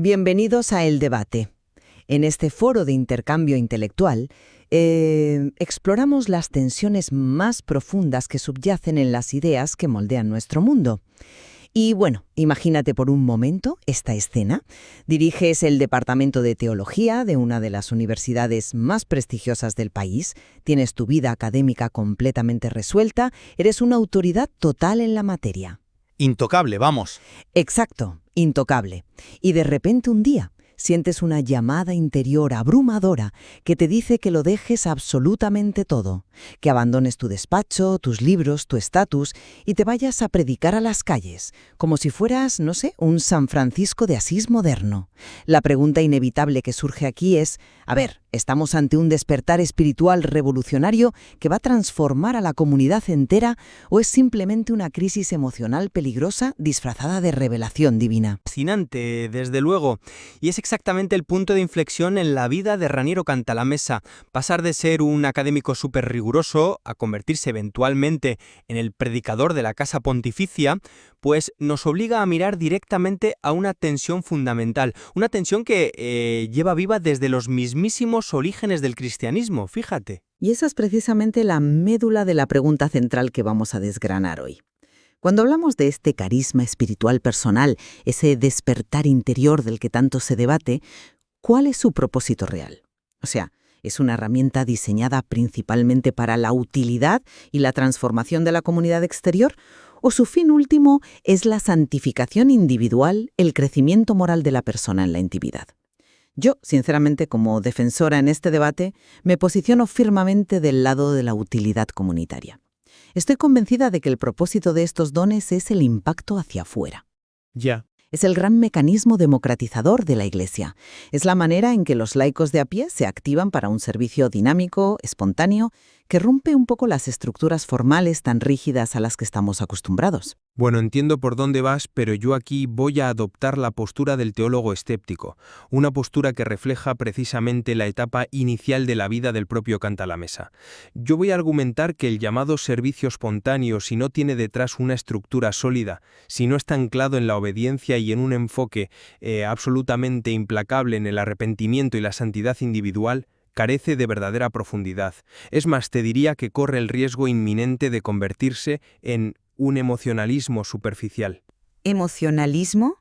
Bienvenidos a El Debate. En este foro de intercambio intelectual, exploramos las tensiones más profundas que subyacen en las ideas que moldean nuestro mundo. Y bueno, imagínate por un momento esta escena. Diriges el departamento de teología de una de las universidades más prestigiosas del país, tienes tu vida académica completamente resuelta, eres una autoridad total en la materia. Intocable, vamos. Exacto, intocable. Y de repente un día sientes una llamada interior abrumadora que te dice que lo dejes absolutamente todo, que abandones tu despacho, tus libros, tu estatus y te vayas a predicar a las calles, como si fueras, no sé, un San Francisco de Asís moderno. La pregunta inevitable que surge aquí es, a ver, ¿estamos ante un despertar espiritual revolucionario que va a transformar a la comunidad entera o es simplemente una crisis emocional peligrosa disfrazada de revelación divina? Fascinante, desde luego. Y es exactamente el punto de inflexión en la vida de Raniero Cantalamessa. Pasar de ser un académico súper riguroso a convertirse eventualmente en el predicador de la Casa Pontificia, pues nos obliga a mirar directamente a una tensión fundamental. Una tensión que lleva viva desde los mismísimos orígenes del cristianismo, fíjate. Y esa es precisamente la médula de la pregunta central que vamos a desgranar hoy. Cuando hablamos de este carisma espiritual personal, ese despertar interior del que tanto se debate, ¿cuál es su propósito real? O sea, ¿es una herramienta diseñada principalmente para la utilidad y la transformación de la comunidad exterior? ¿O su fin último es la santificación individual, el crecimiento moral de la persona en la intimidad? Yo, sinceramente, como defensora en este debate, me posiciono firmemente del lado de la utilidad comunitaria. Estoy convencida de que el propósito de estos dones es el impacto hacia afuera. Ya. Es el gran mecanismo democratizador de la Iglesia. Es la manera en que los laicos de a pie se activan para un servicio dinámico, espontáneo, que rompe un poco las estructuras formales tan rígidas a las que estamos acostumbrados. Bueno, entiendo por dónde vas, pero yo aquí voy a adoptar la postura del teólogo escéptico, una postura que refleja precisamente la etapa inicial de la vida del propio Cantalamessa. Yo voy a argumentar que el llamado servicio espontáneo, si no tiene detrás una estructura sólida, si no está anclado en la obediencia y en un enfoque absolutamente implacable en el arrepentimiento y la santidad individual, carece de verdadera profundidad. Es más, te diría que corre el riesgo inminente de convertirse en un emocionalismo superficial. ¿Emocionalismo?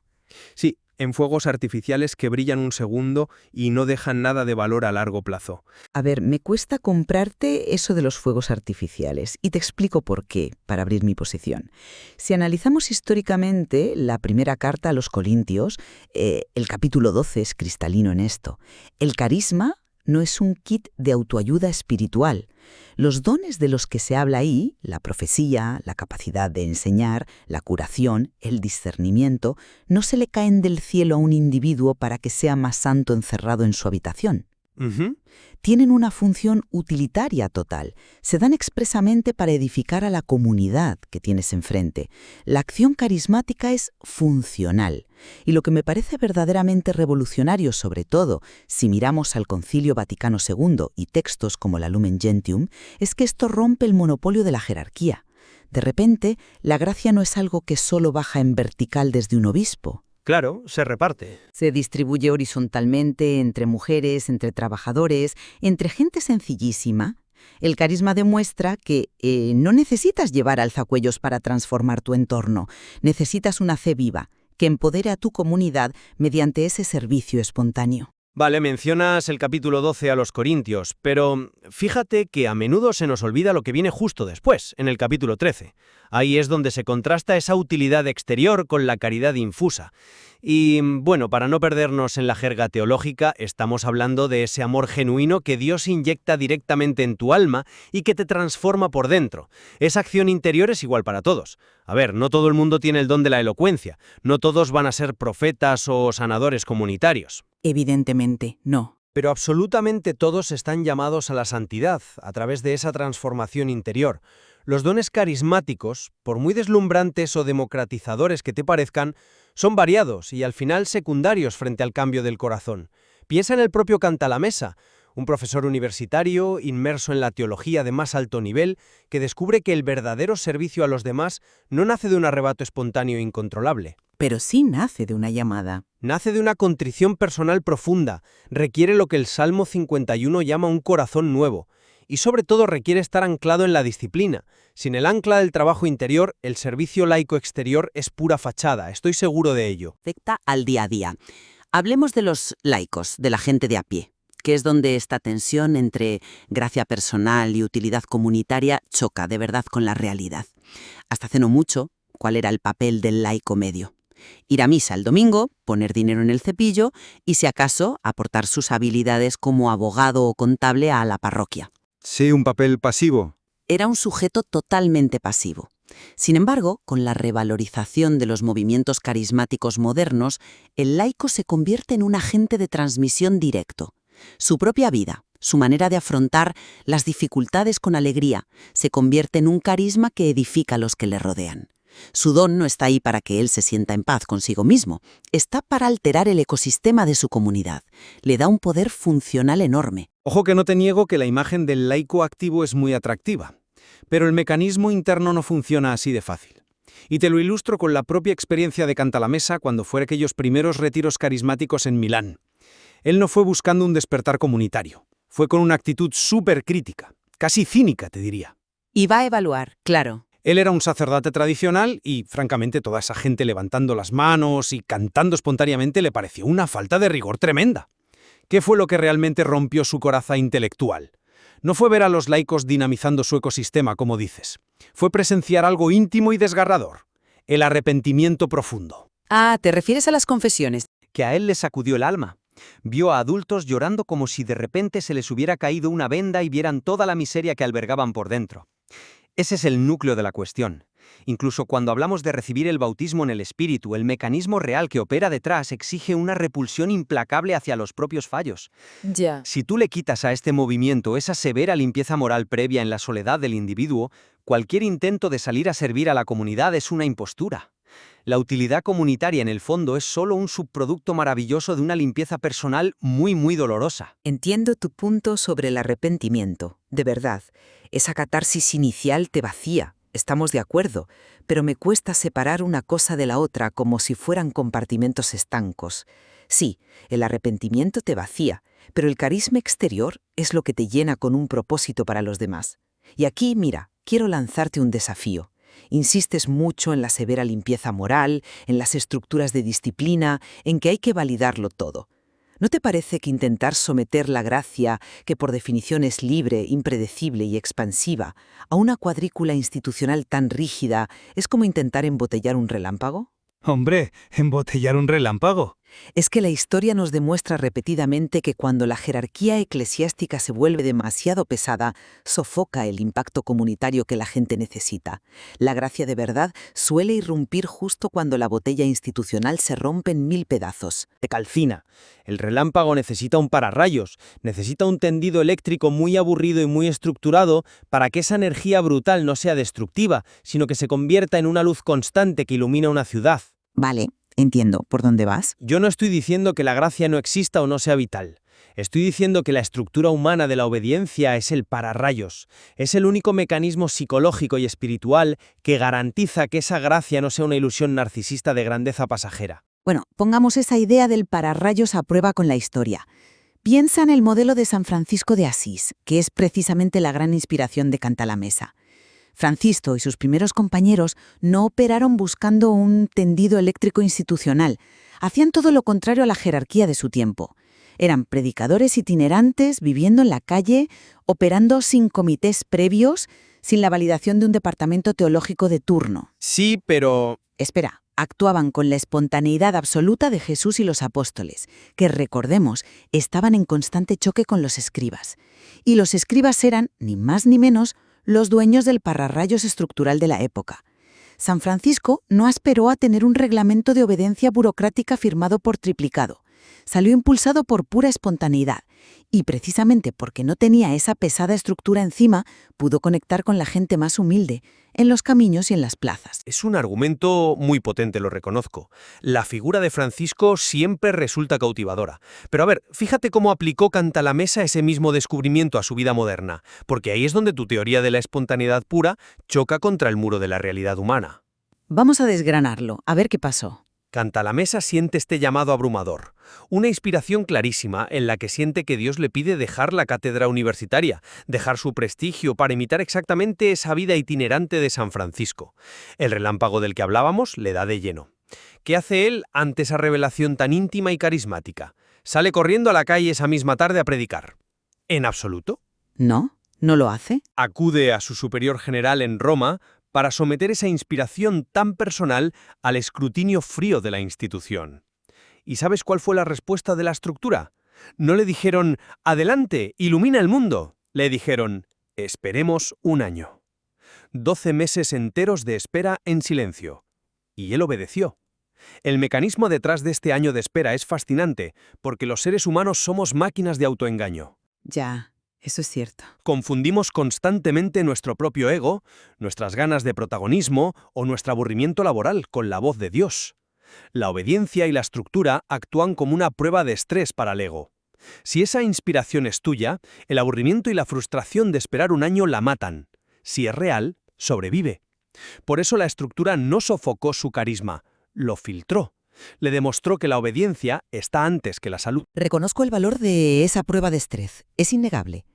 Sí, en fuegos artificiales que brillan un segundo y no dejan nada de valor a largo plazo. A ver, me cuesta comprarte eso de los fuegos artificiales y te explico por qué, para abrir mi posición. Si analizamos históricamente la primera carta a los Corintios, el capítulo 12 es cristalino en esto. El carisma no es un kit de autoayuda espiritual. Los dones de los que se habla ahí, la profecía, la capacidad de enseñar, la curación, el discernimiento, no se le caen del cielo a un individuo para que sea más santo encerrado en su habitación. Tienen una función utilitaria total. Se dan expresamente para edificar a la comunidad que tienes enfrente. La acción carismática es funcional. Y lo que me parece verdaderamente revolucionario, sobre todo si miramos al Concilio Vaticano II y textos como la Lumen Gentium, es que esto rompe el monopolio de la jerarquía. De repente, la gracia no es algo que solo baja en vertical desde un obispo. Claro, se reparte. Se distribuye horizontalmente entre mujeres, entre trabajadores, entre gente sencillísima. El carisma demuestra que no necesitas llevar alzacuellos para transformar tu entorno. Necesitas una fe viva que empodere a tu comunidad mediante ese servicio espontáneo. Vale, mencionas el capítulo 12 a los Corintios, pero fíjate que a menudo se nos olvida lo que viene justo después, en el capítulo 13. Ahí es donde se contrasta esa utilidad exterior con la caridad infusa. Y bueno, para no perdernos en la jerga teológica, estamos hablando de ese amor genuino que Dios inyecta directamente en tu alma y que te transforma por dentro. Esa acción interior es igual para todos. A ver, no todo el mundo tiene el don de la elocuencia, no todos van a ser profetas o sanadores comunitarios. Evidentemente, no. Pero absolutamente todos están llamados a la santidad, a través de esa transformación interior. Los dones carismáticos, por muy deslumbrantes o democratizadores que te parezcan, son variados y al final secundarios frente al cambio del corazón. Piensa en el propio Cantalamessa, un profesor universitario inmerso en la teología de más alto nivel que descubre que el verdadero servicio a los demás no nace de un arrebato espontáneo e incontrolable. pero sí nace de una llamada. Nace de una contrición personal profunda, requiere lo que el Salmo 51 llama un corazón nuevo, y sobre todo requiere estar anclado en la disciplina. Sin el ancla del trabajo interior, el servicio laico exterior es pura fachada, estoy seguro de ello. Afecta al día a día. Hablemos de los laicos, de la gente de a pie, que es donde esta tensión entre gracia personal y utilidad comunitaria choca de verdad con la realidad. Hasta hace no mucho, ¿cuál era el papel del laico medio? Ir a misa el domingo, poner dinero en el cepillo y, si acaso, aportar sus habilidades como abogado o contable a la parroquia. Sí, un papel pasivo. Era un sujeto totalmente pasivo. Sin embargo, con la revalorización de los movimientos carismáticos modernos, el laico se convierte en un agente de transmisión directo. Su propia vida, su manera de afrontar las dificultades con alegría, se convierte en un carisma que edifica a los que le rodean. Su don no está ahí para que él se sienta en paz consigo mismo, está para alterar el ecosistema de su comunidad. Le da un poder funcional enorme. Ojo que no te niego que la imagen del laico activo es muy atractiva, pero el mecanismo interno no funciona así de fácil. Y te lo ilustro con la propia experiencia de Cantalamessa cuando fue aquellos primeros retiros carismáticos en Milán. Él no fue buscando un despertar comunitario, fue con una actitud súper crítica, casi cínica, te diría. Y va a evaluar, claro. Él era un sacerdote tradicional y, francamente, toda esa gente levantando las manos y cantando espontáneamente le pareció una falta de rigor tremenda. ¿Qué fue lo que realmente rompió su coraza intelectual? No fue ver a los laicos dinamizando su ecosistema, como dices. Fue presenciar algo íntimo y desgarrador, el arrepentimiento profundo. Ah, ¿te refieres a las confesiones? Que a él le sacudió el alma. Vio a adultos llorando como si de repente se les hubiera caído una venda y vieran toda la miseria que albergaban por dentro. Ese es el núcleo de la cuestión. Incluso cuando hablamos de recibir el bautismo en el Espíritu, el mecanismo real que opera detrás exige una repulsión implacable hacia los propios fallos. Ya. Si tú le quitas a este movimiento esa severa limpieza moral previa en la soledad del individuo, cualquier intento de salir a servir a la comunidad es una impostura. La utilidad comunitaria en el fondo es solo un subproducto maravilloso de una limpieza personal muy dolorosa. Entiendo tu punto sobre el arrepentimiento, de verdad. Esa catarsis inicial te vacía, estamos de acuerdo, pero me cuesta separar una cosa de la otra como si fueran compartimentos estancos. Sí, el arrepentimiento te vacía, pero el carisma exterior es lo que te llena con un propósito para los demás. Y aquí, mira, quiero lanzarte un desafío. Insistes mucho en la severa limpieza moral, en las estructuras de disciplina, en que hay que validarlo todo. ¿No te parece que intentar someter la gracia, que por definición es libre, impredecible y expansiva, a una cuadrícula institucional tan rígida es como intentar embotellar un relámpago? Hombre, ¿embotellar un relámpago? Es que la historia nos demuestra repetidamente que cuando la jerarquía eclesiástica se vuelve demasiado pesada, sofoca el impacto comunitario que la gente necesita. La gracia de verdad suele irrumpir justo cuando la botella institucional se rompe en 1000 pedazos. Te calcina. El relámpago necesita un pararrayos, necesita un tendido eléctrico muy aburrido y muy estructurado para que esa energía brutal no sea destructiva, sino que se convierta en una luz constante que ilumina una ciudad. Vale, entiendo. ¿Por dónde vas? Yo no estoy diciendo que la gracia no exista o no sea vital. Estoy diciendo que la estructura humana de la obediencia es el pararrayos. Es el único mecanismo psicológico y espiritual que garantiza que esa gracia no sea una ilusión narcisista de grandeza pasajera. Bueno, pongamos esa idea del pararrayos a prueba con la historia. Piensa en el modelo de San Francisco de Asís, que es precisamente la gran inspiración de Cantalamessa. Francisco y sus primeros compañeros no operaron buscando un tendido eléctrico institucional. Hacían todo lo contrario a la jerarquía de su tiempo. Eran predicadores itinerantes, viviendo en la calle, operando sin comités previos, sin la validación de un departamento teológico de turno. Sí, pero... Espera, actuaban con la espontaneidad absoluta de Jesús y los apóstoles, que, recordemos, estaban en constante choque con los escribas. Y los escribas eran, ni más ni menos, los dueños del pararrayos estructural de la época. San Francisco no aspiró a tener un reglamento de obediencia burocrática firmado por triplicado. Salió impulsado por pura espontaneidad, y precisamente porque no tenía esa pesada estructura encima, pudo conectar con la gente más humilde, en los caminos y en las plazas. Es un argumento muy potente, lo reconozco. La figura de Francisco siempre resulta cautivadora. Pero a ver, fíjate cómo aplicó Cantalamessa ese mismo descubrimiento a su vida moderna, porque ahí es donde tu teoría de la espontaneidad pura choca contra el muro de la realidad humana. Vamos a desgranarlo, a ver qué pasó. Cantalamessa siente este llamado abrumador, una inspiración clarísima en la que siente que Dios le pide dejar la cátedra universitaria, dejar su prestigio para imitar exactamente esa vida itinerante de San Francisco. El relámpago del que hablábamos le da de lleno. ¿Qué hace él ante esa revelación tan íntima y carismática? Sale corriendo a la calle esa misma tarde a predicar. ¿En absoluto? ¿No? ¿No lo hace? Acude a su superior general en Roma para someter esa inspiración tan personal al escrutinio frío de la institución. ¿Y sabes cuál fue la respuesta de la estructura? No le dijeron, adelante, ilumina el mundo. Le dijeron, esperemos un año. 12 meses enteros de espera en silencio. Y él obedeció. El mecanismo detrás de este año de espera es fascinante, porque los seres humanos somos máquinas de autoengaño. Ya, eso es cierto. Confundimos constantemente nuestro propio ego, nuestras ganas de protagonismo o nuestro aburrimiento laboral con la voz de Dios. La obediencia y la estructura actúan como una prueba de estrés para el ego. Si esa inspiración es tuya, el aburrimiento y la frustración de esperar un año la matan. Si es real, sobrevive. Por eso la estructura no sofocó su carisma, lo filtró. Le demostró que la obediencia está antes que la salud. Reconozco el valor de esa prueba de estrés. Es innegable.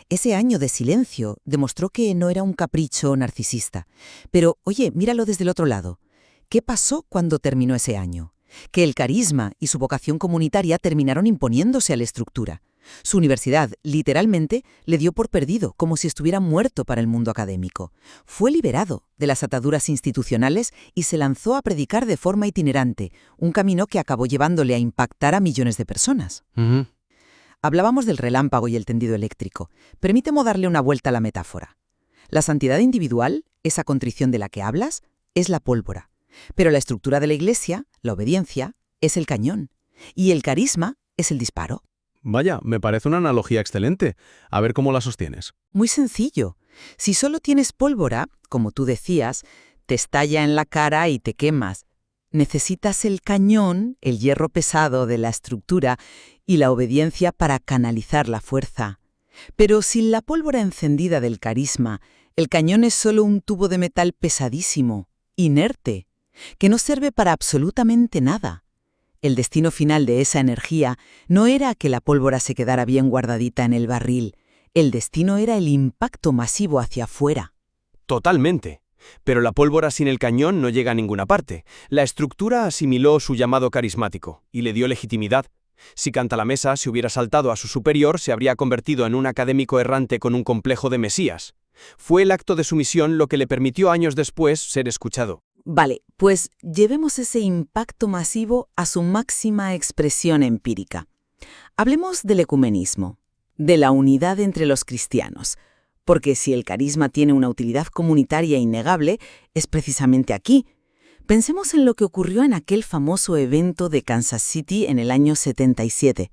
Ese año de silencio demostró que no era un capricho narcisista. Pero, oye, míralo desde el otro lado. ¿Qué pasó cuando terminó ese año? Que el carisma y su vocación comunitaria terminaron imponiéndose a la estructura. Su universidad, literalmente, le dio por perdido, como si estuviera muerto para el mundo académico. Fue liberado de las ataduras institucionales y se lanzó a predicar de forma itinerante, un camino que acabó llevándole a impactar a millones de personas. Hablábamos del relámpago y el tendido eléctrico. Permíteme darle una vuelta a la metáfora. La santidad individual, esa contrición de la que hablas, es la pólvora. Pero la estructura de la Iglesia, la obediencia, es el cañón. Y el carisma es el disparo. Vaya, me parece una analogía excelente. A ver cómo la sostienes. Muy sencillo. Si solo tienes pólvora, como tú decías, te estalla en la cara y te quemas. Necesitas el cañón, el hierro pesado de la estructura y la obediencia para canalizar la fuerza. Pero sin la pólvora encendida del carisma, el cañón es solo un tubo de metal pesadísimo, inerte, que no sirve para absolutamente nada. El destino final de esa energía no era que la pólvora se quedara bien guardadita en el barril. El destino era el impacto masivo hacia afuera. Totalmente. Pero la pólvora sin el cañón no llega a ninguna parte. La estructura asimiló su llamado carismático y le dio legitimidad. Si Cantalamessa se hubiera saltado a su superior, se habría convertido en un académico errante con un complejo de Mesías. Fue el acto de sumisión lo que le permitió años después ser escuchado. Vale, pues llevemos ese impacto masivo a su máxima expresión empírica. Hablemos del ecumenismo, de la unidad entre los cristianos, porque si el carisma tiene una utilidad comunitaria innegable, es precisamente aquí. Pensemos en lo que ocurrió en aquel famoso evento de Kansas City en el año 77.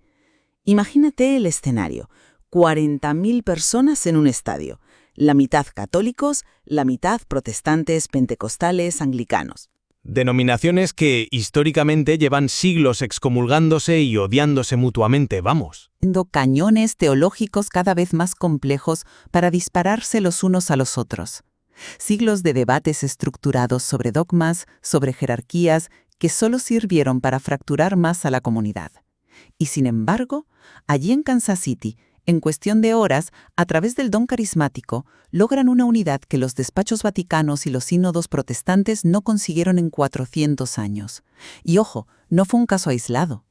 Imagínate el escenario, 40.000 personas en un estadio. La mitad católicos, la mitad protestantes, pentecostales, anglicanos. Denominaciones que históricamente llevan siglos excomulgándose y odiándose mutuamente, vamos. Cañones teológicos cada vez más complejos para dispararse los unos a los otros. Siglos de debates estructurados sobre dogmas, sobre jerarquías, que solo sirvieron para fracturar más a la comunidad. Y sin embargo, allí en Kansas City, en cuestión de horas, a través del don carismático, logran una unidad que los despachos vaticanos y los sínodos protestantes no consiguieron en 400 años. Y ojo, no fue un caso aislado.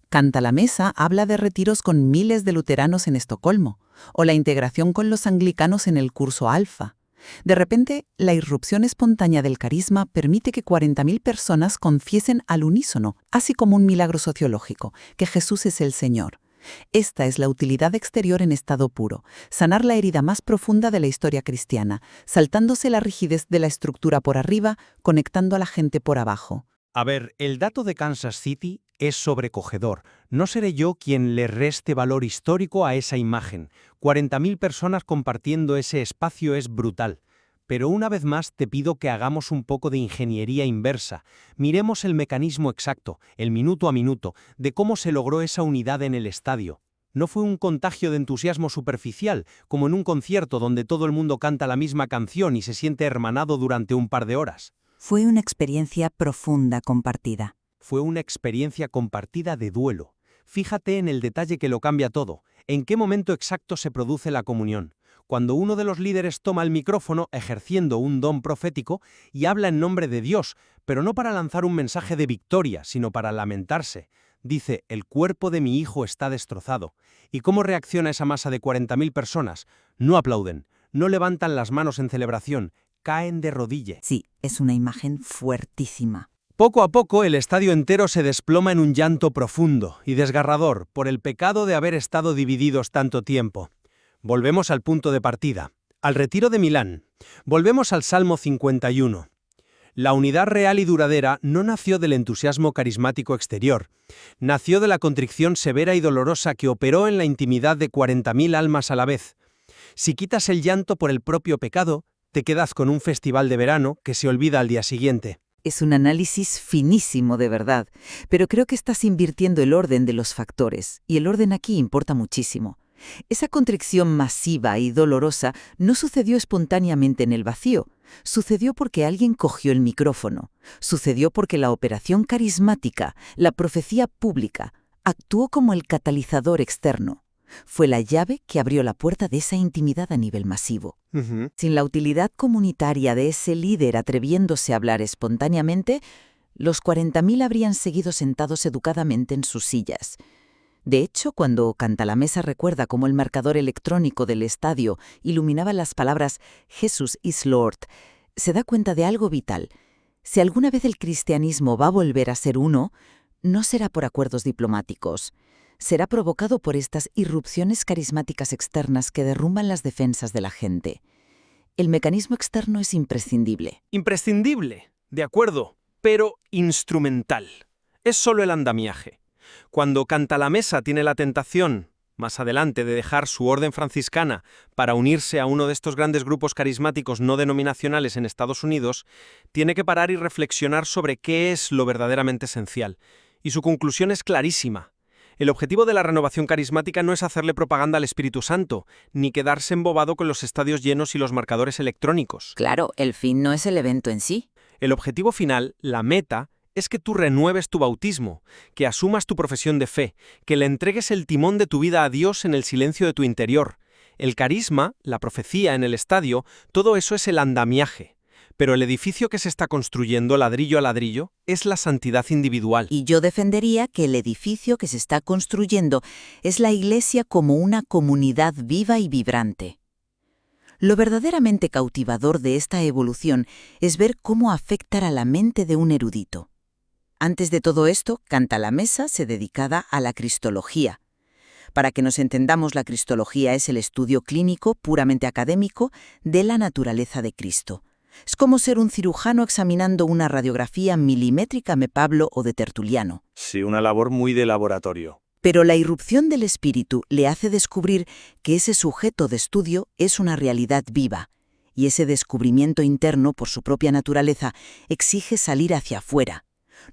Cantalamessa habla de retiros con miles de luteranos en Estocolmo, o la integración con los anglicanos en el curso Alfa. De repente, la irrupción espontánea del carisma permite que 40.000 personas confiesen al unísono, así como un milagro sociológico, que Jesús es el Señor. Esta es la utilidad exterior en estado puro, sanar la herida más profunda de la historia cristiana, saltándose la rigidez de la estructura por arriba, conectando a la gente por abajo. A ver, el dato de Kansas City es sobrecogedor. No seré yo quien le reste valor histórico a esa imagen. 40.000 personas compartiendo ese espacio es brutal. Pero una vez más te pido que hagamos un poco de ingeniería inversa. Miremos el mecanismo exacto, el minuto a minuto, de cómo se logró esa unidad en el estadio. No fue un contagio de entusiasmo superficial, como en un concierto donde todo el mundo canta la misma canción y se siente hermanado durante un par de horas. Fue una experiencia profunda compartida. fue una experiencia compartida de duelo. Fíjate en el detalle que lo cambia todo. ¿En qué momento exacto se produce la comunión? Cuando uno de los líderes toma el micrófono ejerciendo un don profético y habla en nombre de Dios, pero no para lanzar un mensaje de victoria, sino para lamentarse. Dice, el cuerpo de mi hijo está destrozado. ¿Y cómo reacciona esa masa de 40.000 personas? No aplauden, no levantan las manos en celebración, caen de rodillas. Sí, es una imagen fuertísima. Poco a poco el estadio entero se desploma en un llanto profundo y desgarrador por el pecado de haber estado divididos tanto tiempo. Volvemos al punto de partida, al retiro de Milán. Volvemos al Salmo 51. La unidad real y duradera no nació del entusiasmo carismático exterior. Nació de la contrición severa y dolorosa que operó en la intimidad de 40.000 almas a la vez. Si quitas el llanto por el propio pecado, te quedas con un festival de verano que se olvida al día siguiente. Es un análisis finísimo de verdad, pero creo que estás invirtiendo el orden de los factores, y el orden aquí importa muchísimo. Esa contrición masiva y dolorosa no sucedió espontáneamente en el vacío, sucedió porque alguien cogió el micrófono, sucedió porque la operación carismática, la profecía pública, actuó como el catalizador externo. Fue la llave que abrió la puerta de esa intimidad a nivel masivo. Sin la utilidad comunitaria de ese líder atreviéndose a hablar espontáneamente, los 40.000 habrían seguido sentados educadamente en sus sillas. De hecho, cuando Cantalamessa recuerda cómo el marcador electrónico del estadio iluminaba las palabras «Jesus is Lord», se da cuenta de algo vital. Si alguna vez el cristianismo va a volver a ser uno, no será por acuerdos diplomáticos. Será provocado por estas irrupciones carismáticas externas que derrumban las defensas de la gente. El mecanismo externo es imprescindible. Imprescindible, de acuerdo, pero instrumental. Es solo el andamiaje. Cuando Cantalamessa tiene la tentación, más adelante, de dejar su orden franciscana para unirse a uno de estos grandes grupos carismáticos no denominacionales en Estados Unidos, tiene que parar y reflexionar sobre qué es lo verdaderamente esencial. Y su conclusión es clarísima. El objetivo de la renovación carismática no es hacerle propaganda al Espíritu Santo, ni quedarse embobado con los estadios llenos y los marcadores electrónicos. Claro, el fin no es el evento en sí. El objetivo final, la meta, es que tú renueves tu bautismo, que asumas tu profesión de fe, que le entregues el timón de tu vida a Dios en el silencio de tu interior. El carisma, la profecía en el estadio, todo eso es el andamiaje. Pero el edificio que se está construyendo ladrillo a ladrillo es la santidad individual. Y yo defendería que el edificio que se está construyendo es la Iglesia como una comunidad viva y vibrante. Lo verdaderamente cautivador de esta evolución es ver cómo afecta a la mente de un erudito. Antes de todo esto, Cantalamessa se dedicaba a la cristología. Para que nos entendamos, la cristología es el estudio clínico, puramente académico, de la naturaleza de Cristo. Es como ser un cirujano examinando una radiografía milimétrica de Pablo o de Tertuliano. Sí, una labor muy de laboratorio. Pero la irrupción del espíritu le hace descubrir que ese sujeto de estudio es una realidad viva, y ese descubrimiento interno, por su propia naturaleza, exige salir hacia afuera.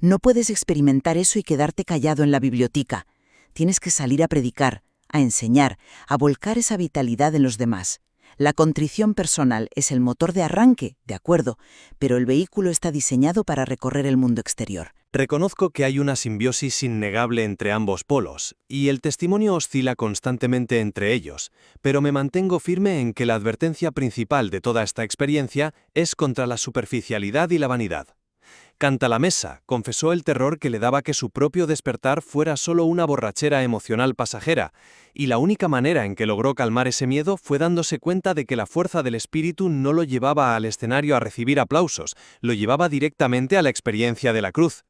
No puedes experimentar eso y quedarte callado en la biblioteca. Tienes que salir a predicar, a enseñar, a volcar esa vitalidad en los demás. La contrición personal es el motor de arranque, de acuerdo, pero el vehículo está diseñado para recorrer el mundo exterior. Reconozco que hay una simbiosis innegable entre ambos polos, y el testimonio oscila constantemente entre ellos, pero me mantengo firme en que la advertencia principal de toda esta experiencia es contra la superficialidad y la vanidad. Cantalamessa confesó el terror que le daba que su propio despertar fuera solo una borrachera emocional pasajera, y la única manera en que logró calmar ese miedo fue dándose cuenta de que la fuerza del espíritu no lo llevaba al escenario a recibir aplausos, lo llevaba directamente a la experiencia de la cruz.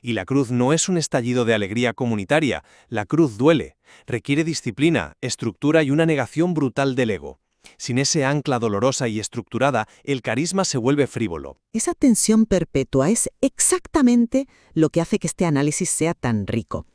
Y la cruz no es un estallido de alegría comunitaria, la cruz duele, requiere disciplina, estructura y una negación brutal del ego. Sin ese ancla dolorosa y estructurada, el carisma se vuelve frívolo. Esa tensión perpetua es exactamente lo que hace que este análisis sea tan rico.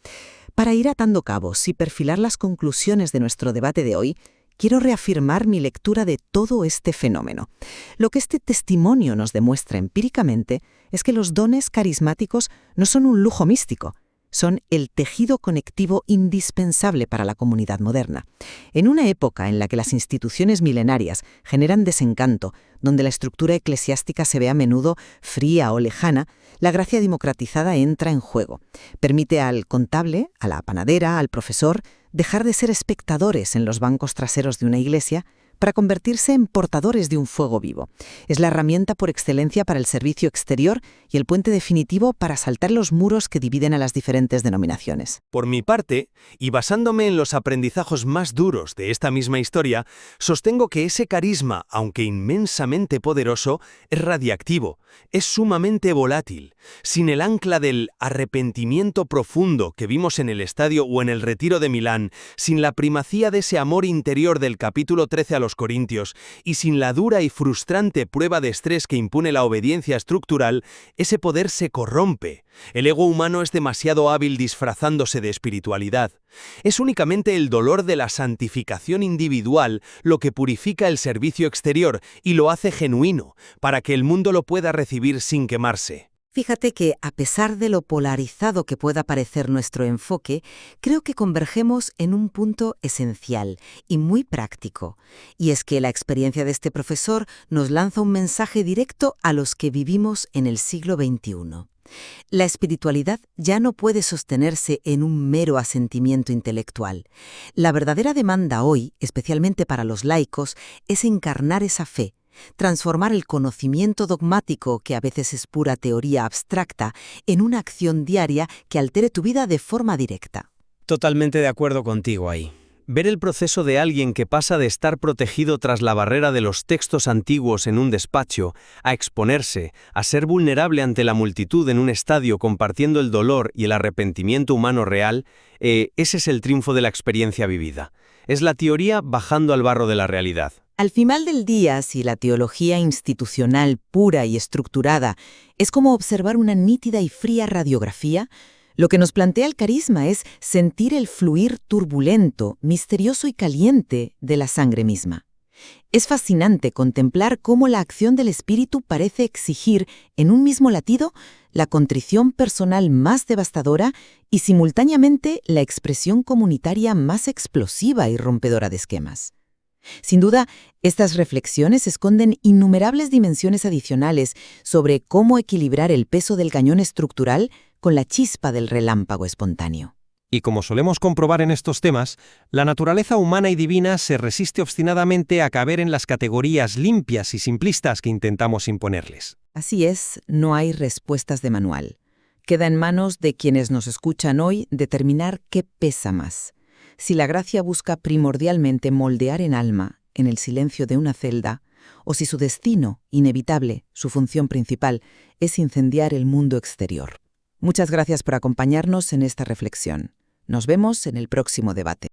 Para ir atando cabos y perfilar las conclusiones de nuestro debate de hoy, quiero reafirmar mi lectura de todo este fenómeno. Lo que este testimonio nos demuestra empíricamente es que los dones carismáticos no son un lujo místico, son el tejido conectivo indispensable para la comunidad moderna. En una época en la que las instituciones milenarias generan desencanto, donde la estructura eclesiástica se ve a menudo fría o lejana, la gracia democratizada entra en juego. Permite al contable, a la panadera, al profesor, dejar de ser espectadores en los bancos traseros de una iglesia para convertirse en portadores de un fuego vivo. Es la herramienta por excelencia para el servicio exterior y el puente definitivo para saltar los muros que dividen a las diferentes denominaciones. Por mi parte, y basándome en los aprendizajes más duros de esta misma historia, sostengo que ese carisma, aunque inmensamente poderoso, es radiactivo, es sumamente volátil. Sin el ancla del arrepentimiento profundo que vimos en el estadio o en el retiro de Milán, sin la primacía de ese amor interior del capítulo 13 a los Corintios, y sin la dura y frustrante prueba de estrés que impone la obediencia estructural, ese poder se corrompe. El ego humano es demasiado hábil disfrazándose de espiritualidad. Es únicamente el dolor de la santificación individual lo que purifica el servicio exterior y lo hace genuino, para que el mundo lo pueda recibir sin quemarse. Fíjate que, a pesar de lo polarizado que pueda parecer nuestro enfoque, creo que convergemos en un punto esencial y muy práctico, y es que la experiencia de este profesor nos lanza un mensaje directo a los que vivimos en el siglo XXI. La espiritualidad ya no puede sostenerse en un mero asentimiento intelectual. La verdadera demanda hoy, especialmente para los laicos, es encarnar esa fe, transformar el conocimiento dogmático, que a veces es pura teoría abstracta, en una acción diaria que altere tu vida de forma directa. Totalmente de acuerdo contigo ahí. Ver el proceso de alguien que pasa de estar protegido tras la barrera de los textos antiguos en un despacho, a exponerse, a ser vulnerable ante la multitud en un estadio compartiendo el dolor y el arrepentimiento humano real, ese es el triunfo de la experiencia vivida. Es la teoría bajando al barro de la realidad. Al final del día, si la teología institucional pura y estructurada es como observar una nítida y fría radiografía, lo que nos plantea el carisma es sentir el fluir turbulento, misterioso y caliente de la sangre misma. Es fascinante contemplar cómo la acción del espíritu parece exigir, en un mismo latido, la contrición personal más devastadora y simultáneamente la expresión comunitaria más explosiva y rompedora de esquemas. Sin duda, estas reflexiones esconden innumerables dimensiones adicionales sobre cómo equilibrar el peso del cañón estructural con la chispa del relámpago espontáneo. Y como solemos comprobar en estos temas, la naturaleza humana y divina se resiste obstinadamente a caber en las categorías limpias y simplistas que intentamos imponerles. Así es, no hay respuestas de manual. Queda en manos de quienes nos escuchan hoy determinar qué pesa más. Si la gracia busca primordialmente moldear en alma, en el silencio de una celda, o si su destino, inevitable, su función principal, es incendiar el mundo exterior. Muchas gracias por acompañarnos en esta reflexión. Nos vemos en el próximo debate.